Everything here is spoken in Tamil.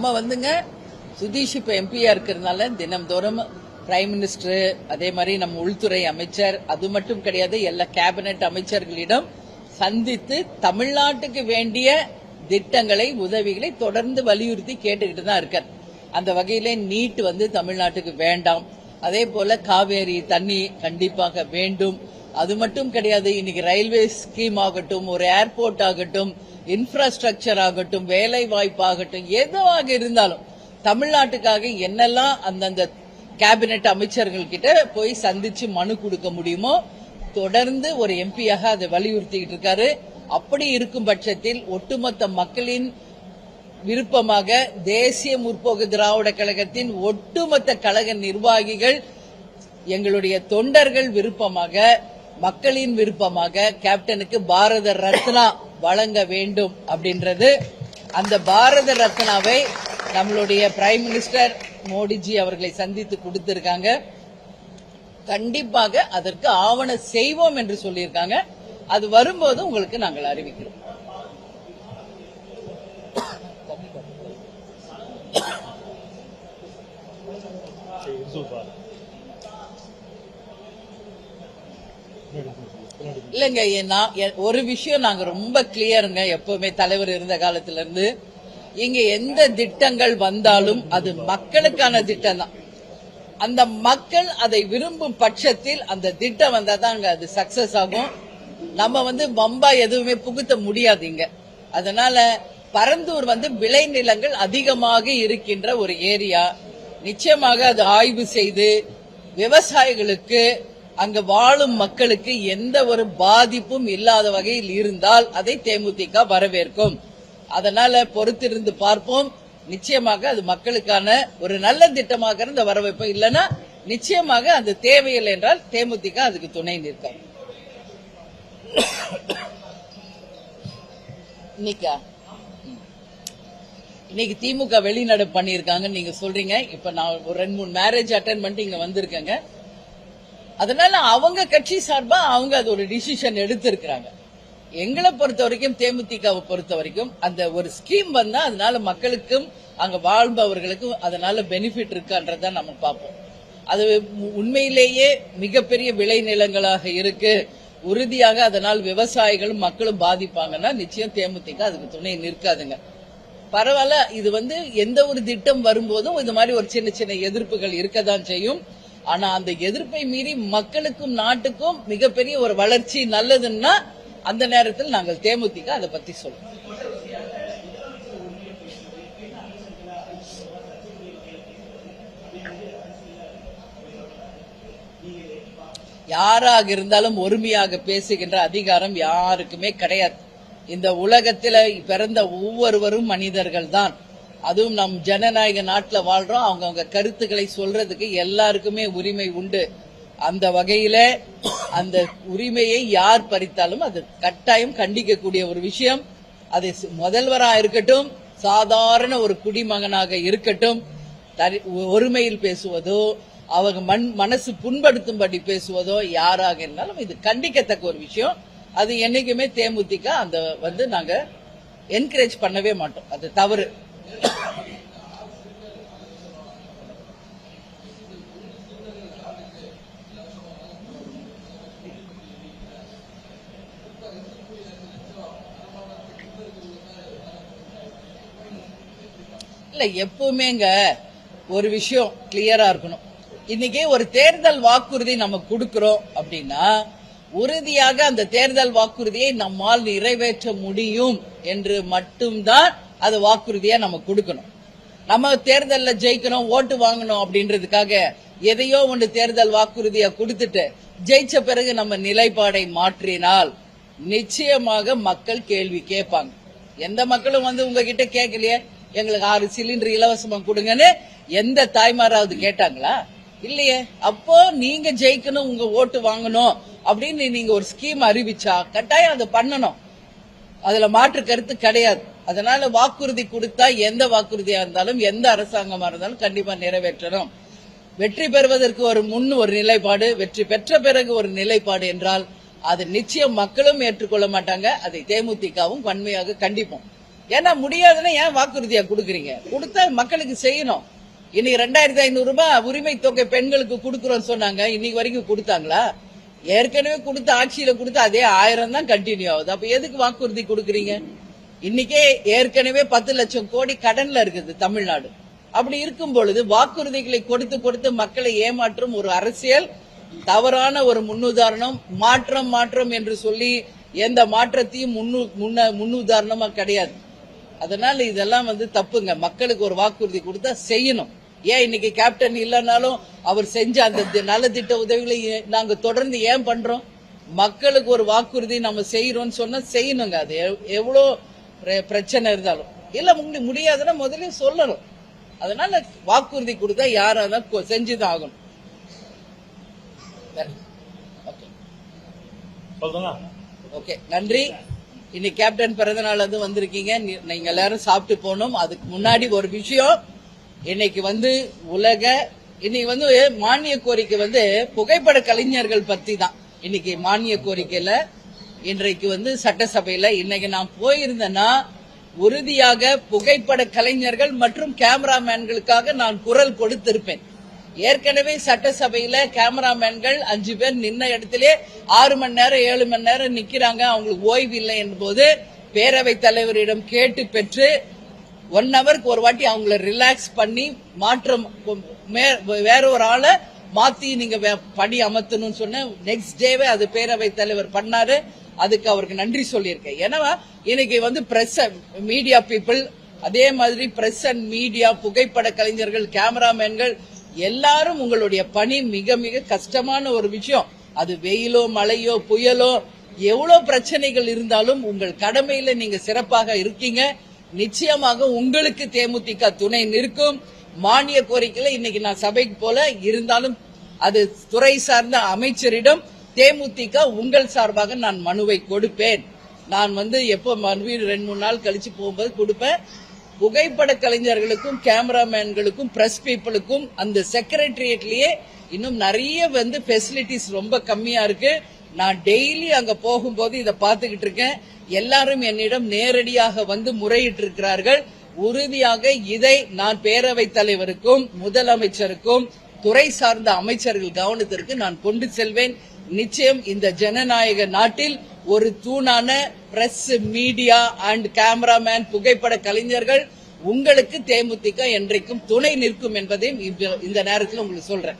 நம்ம வந்துங்க சுதீஷ் இப்ப எம்பியா இருக்கிறதுனால தினம்தோறும் பிரைம் மினிஸ்டர், அதே மாதிரி நம்ம உள்துறை அமைச்சர், அது மட்டும் கிடையாது எல்லா கேபினெட் அமைச்சர்களிடம் சந்தித்து தமிழ்நாட்டுக்கு வேண்டிய திட்டங்களை, உதவிகளை தொடர்ந்து வலியுறுத்தி கேட்டுக்கிட்டு தான் இருக்கார். அந்த வகையிலே நீட் தமிழ்நாட்டுக்கு வேண்டாம். அதே போல காவேரி தண்ணி கண்டிப்பாக வேண்டும். அது மட்டும் கிடையாது, இன்னைக்கு ரயில்வே ஸ்கீம் ஆகட்டும், ஒரு ஏர்போர்ட் ஆகட்டும், இன்ஃப்ராஸ்ட்ரக்சர் ஆகட்டும், வேலை வாய்ப்பு ஆகட்டும், எதுவாக இருந்தாலும் தமிழ்நாட்டுக்காக என்னெல்லாம் அந்தந்த கேபினெட் அமைச்சர்கள் கிட்ட போய் சந்திச்சு மனு கொடுக்க முடியுமோ தொடர்ந்து ஒரு எம்பியாக அதை வலியுறுத்திட்டு இருக்காரு. அப்படி இருக்கும் பட்சத்தில் ஒட்டுமொத்த மக்களின் விருப்பமாக தேசிய முற்போக்கு திராவிட கழகத்தின் ஒட்டுமொத்த கழக நிர்வாகிகள், எங்களுடைய தொண்டர்கள் விருப்பமாக, மக்களின் விருப்பமாக கேப்டனுக்கு பாரத ரத்னா வழங்க வேண்டும் அப்படின்றது. அந்த பாரத ரத்னாவை நம்மளுடைய பிரைம் மினிஸ்டர் மோடிஜி அவர்களை சந்தித்து கொடுத்திருக்காங்க. கண்டிப்பாக அதற்கு ஆவணம் செய்வோம் என்று சொல்லியிருக்காங்க. அது வரும்போது உங்களுக்கு நாங்கள் அறிவிக்கிறோம். இல்லங்க, ஒரு விஷயம் நாங்க ரொம்ப கிளியருங்க. எப்பவுமே தலைவர் இருந்த காலத்துல இருந்து இங்க எந்த திட்டங்கள் வந்தாலும் அது மக்களுக்கான திட்டம் தான். அந்த மக்கள் அதை விரும்பும் பட்சத்தில் அந்த திட்டம் வந்தாதான் அது சக்சஸ் ஆகும். நம்ம பம்பா எதுவுமே புகுத்த முடியாது இங்க. அதனால பரந்தூர் விளைநிலங்கள் அதிகமாக இருக்கின்ற ஒரு ஏரியா. நிச்சயமாக அது ஆய்வு செய்து விவசாயிகளுக்கு, அங்க வாழும் மக்களுக்கு எந்த ஒரு பாதிப்பும் இல்லாத வகையில் இருந்தால் அதை தேமுதிக வரவேற்கும். அதனால பொறுத்திருந்து பார்ப்போம். நிச்சயமாக அது மக்களுக்கான ஒரு நல்ல திட்டமாக இருந்த வரவேற்போம். இல்லைன்னா நிச்சயமாக அது தேவையில்லை என்றால் தேமுதிக அதுக்கு துணை நிற்கும். இன்னைக்கு திமுக வெளிநடப்பு பண்ணிருக்காங்க நீங்க சொல்றீங்க. இப்ப நான் ஒரு 2-3 மேரேஜ் அட்டென்ட் பண்ணிட்டு இங்க வந்திருக்கேங்க. அதனால அவங்க கட்சி சார்பா அவங்க அது ஒரு டிசிஷன் எடுத்திருக்கிறாங்க. எங்களை பொறுத்த வரைக்கும், தேமுதிகவை பொறுத்த வரைக்கும் அந்த ஒரு ஸ்கீம் வந்தா அதனால மக்களுக்கும் அங்க வாழ்பவர்களுக்கும் அதனால பெனிஃபிட் இருக்கான்றத நம்ம பார்ப்போம். அது உண்மையிலேயே மிகப்பெரிய விளைநிலங்களாக இருக்கு, உறுதியாக அதனால் விவசாயிகளும் மக்களும் பாதிப்பாங்கன்னா நிச்சயம் தேமுதிக அதுக்கு துணை நிற்காதுங்க. பரவாயில்ல, இது எந்த ஒரு திட்டம் வரும்போதும் இது மாதிரி ஒரு சின்ன சின்ன எதிர்ப்புகள் இருக்கதான் செய்யும். ஆனா அந்த எதிர்ப்பை மீறி மக்களுக்கும் நாட்டுக்கும் மிகப்பெரிய ஒரு வளர்ச்சி நல்லதுன்னா அந்த நேரத்தில் நாங்கள் தேமுதிக அதை பத்தி சொல்லுவோம். யாராக இருந்தாலும் ஒருமையாக பேசுகின்ற அதிகாரம் யாருக்குமே கிடையாது. இந்த உலகத்தில் பிறந்த ஒவ்வொருவரும் மனிதர்கள் தான். அதுவும் நம் ஜனநாயக நாட்டில் வாழ்றோம். அவங்க கருத்துக்களை சொல்றதுக்கு எல்லாருக்குமே உரிமை உண்டு. அந்த வகையில அந்த உரிமையை யார் பறித்தாலும் அது கட்டாயம் கண்டிக்கக்கூடிய ஒரு விஷயம். அது முதல்வராக இருக்கட்டும், சாதாரண ஒரு குடிமகனாக இருக்கட்டும், ஒருமையில் பேசுவதோ, அவங்க மனசு புண்படுத்தும்படி பேசுவதோ யாராக இருந்தாலும் இது கண்டிக்கத்தக்க ஒரு விஷயம். அது என்னைக்குமே தேமுதிக அந்த நாங்க என்கரேஜ் பண்ணவே மாட்டோம். அது தவறு. இல்ல, எப்பவுமேங்க ஒரு விஷயம் கிளியரா இருக்கணும். இன்னைக்கு ஒரு தேர்தல் வாக்குறுதி நம்ம கொடுக்கிறோம் அப்படின்னா உறுதியாக அந்த தேர்தல் வாக்குறுதியை நம்மால் நிறைவேற்ற முடியும் என்று மட்டும்தான் அது வாக்குறுதியா நம்ம கொடுக்கணும். நம்ம தேர்தலில் ஜெயிக்கணும், ஓட்டு வாங்கணும் அப்படின்றதுக்காக எதையோ ஒன்று தேர்தல் வாக்குறுதியா கொடுத்துட்டு ஜெயிச்ச பிறகு நம்ம நிலைப்பாடை மாற்றினால் நிச்சயமாக மக்கள் கேள்வி கேட்பாங்க. எந்த மக்களும் உங்ககிட்ட கேட்கலையே, எங்களுக்கு 6 சிலிண்டர் இலவசமா கொடுங்கன்னு எந்த தாய்மாராவது கேட்டாங்களா? இல்லையே. அப்போ நீங்க ஜெயிக்கணும், உங்க ஓட்டு வாங்கணும் அப்படின்னு நீங்க ஒரு ஸ்கீம் அறிவிச்சா கட்டாயம் அதை பண்ணணும். அதுல மாற்று கருத்து கிடையாது. அதனால வாக்குறுதி கொடுத்தா எந்த வாக்குறுதியா இருந்தாலும், எந்த அரசாங்கமா இருந்தாலும் கண்டிப்பா நிறைவேற்றணும். வெற்றி பெறுவதற்கு ஒரு நிலைப்பாடு, வெற்றி பெற்ற பிறகு ஒரு நிலைப்பாடு என்றால் அது நிச்சயம் மக்களும் ஏற்றுக்கொள்ள மாட்டாங்க. அதை தேமுதிகவும் வன்மையாக கண்டிப்போம். ஏன்னா முடியாதுன்னா ஏன் வாக்குறுதியா கொடுக்குறீங்க? கொடுத்தா மக்களுக்கு செய்யணும். இன்னைக்கு 2500 ரூபாய் உரிமை தொகை பெண்களுக்கு கொடுக்கறோம் சொன்னாங்க, இன்னைக்கு வரைக்கும் கொடுத்தாங்களா? ஏற்கனவே கொடுத்த ஆட்சியில கொடுத்த அதே 1000 தான் கண்டினியூ ஆகுது. அப்ப எதுக்கு வாக்குறுதி கொடுக்குறீங்க? இன்னைக்கே ஏற்கனவே 10 லட்சம் கோடி கடன்ல இருக்குது தமிழ்நாடு. அப்படி இருக்கும் பொழுது வாக்குறுதிகளை கொடுத்து கொடுத்து மக்களை ஏமாற்றும் ஒரு அரசியல் தவறான ஒரு முன்னுதாரணம். மாற்றம் என்று சொல்லி எந்த மாற்றத்தையும் முன்னுதாரணமா கிடையாது. அதனால இதெல்லாம் தப்புங்க. மக்களுக்கு ஒரு வாக்குறுதி கொடுத்தா செய்யணும். ஏன் இன்னைக்கு கேப்டன் இல்லைனாலும் அவர் செஞ்ச அந்த நலத்திட்ட உதவிகளை நாங்க தொடர்ந்து ஏன் பண்றோம்? மக்களுக்கு ஒரு வாக்குறுதி நம்ம செய்யறோம்னு சொன்னா செய்யணுங்க. அது எவ்வளவு பிரச்சனை இருந்தாலும் இல்ல முடியாதுன்னா முதல்ல சொல்லணும். அதனால வாக்குறுதி கொடுத்தா யாராதான் செஞ்சுதான் ஆகணும். ஓகே, நன்றி. இன்னைக்கு கேப்டன் பிறந்த நாள் வந்திருக்கீங்க. நீங்க எல்லாரும் சாப்பிட்டு போகணும். அதுக்கு முன்னாடி ஒரு விஷயம், இன்னைக்கு இன்னைக்கு மானிய கோரிக்கை புகைப்பட கலைஞர்கள் பத்தி தான். இன்னைக்கு மானிய கோரிக்கையில இன்றைக்கு சட்டசபையில இன்னைக்கு நான் போயிருந்தேன்னா உறுதியாக புகைப்பட கலைஞர்கள் மற்றும் கேமராமேன்களுக்காக நான் குரல் கொடுத்திருப்பேன். ஏற்கனவே சட்டசபையில கேமராமேன்கள் 5 பேர் நின்ன இடத்திலே 6 மணி நேரம் 7 மணி நேரம் நிக்கிறாங்க, அவங்களுக்கு ஓய்வு இல்லை என்போது பேரவைத் தலைவரிடம் கேட்டு பெற்று 1 ஹவருக்கு ஒரு வாட்டி அவங்கள ரிலாக்ஸ் பண்ணி மாற்றம் வேற ஒரு ஆளை மாத்தி நீங்க பணி அமர்த்தணும்னு சொன்ன நெக்ஸ்ட் டேவே அது பேரவைத் தலைவர் பண்ணாரு. அதுக்கு அவருக்கு நன்றி சொல்லியிருக்கேன். ஏன்னா இன்னைக்கு பிரஸ் மீடியா பீப்புள், அதே மாதிரி பிரஸ் அண்ட் மீடியா, புகைப்பட கலைஞர்கள், கேமராமேன்கள் எல்லாரும் உங்களுடைய பணி மிக மிக கஷ்டமான ஒரு விஷயம். அது வெயிலோ மழையோ புயலோ எவ்வளவு பிரச்சனைகள் இருந்தாலும் உங்கள் கடமையில நீங்க சிறப்பாக இருக்கீங்க. நிச்சயமாக உங்களுக்கு தேமுதிக துணை நிற்கும். மானிய கோரிக்கையில இன்னைக்கு நான் சபைக்கு போல இருந்தாலும் அது துறை சார்ந்த அமைச்சரிடம் தேமுதிக உங்கள் சார்பாக நான் மனுவை கொடுப்பேன். நான் எப்போ மனுவை 2-3 நாள் கழிச்சு போகும்போது கொடுப்பேன். புகைப்பட கலைஞர்களுக்கும் கேமராமேன்களுக்கும் பிரஸ் பீப்புளுக்கும் அந்த செக்ரட்டரியேட்லயே இன்னும் நிறைய ஃபெசிலிட்டிஸ் ரொம்ப கம்மியா இருக்கு. நான் டெய்லி அங்க போகும்போது இதை பார்த்துக்கிட்டு இருக்கேன். எல்லாரும் என்னிடம் நேரடியாக முறையிட்டு இருக்கிறார்கள். உறுதியாக இதை நான் பேரவைத் தலைவருக்கும் முதலமைச்சருக்கும் துறை சார்ந்த அமைச்சர்கள் கவனத்திற்கு நான் கொண்டு செல்வேன். நிச்சயம் இந்த ஜனநாயக நாட்டில் ஒரு தூணான பிரஸ், மீடியா அண்ட் கேமராமேன், புகைப்பட கலைஞர்கள் உங்களுக்கு தேமுதிக என்றைக்கும் துணை நிற்கும் என்பதையும் இந்த நேரத்தில் உங்களுக்கு சொல்றேன்.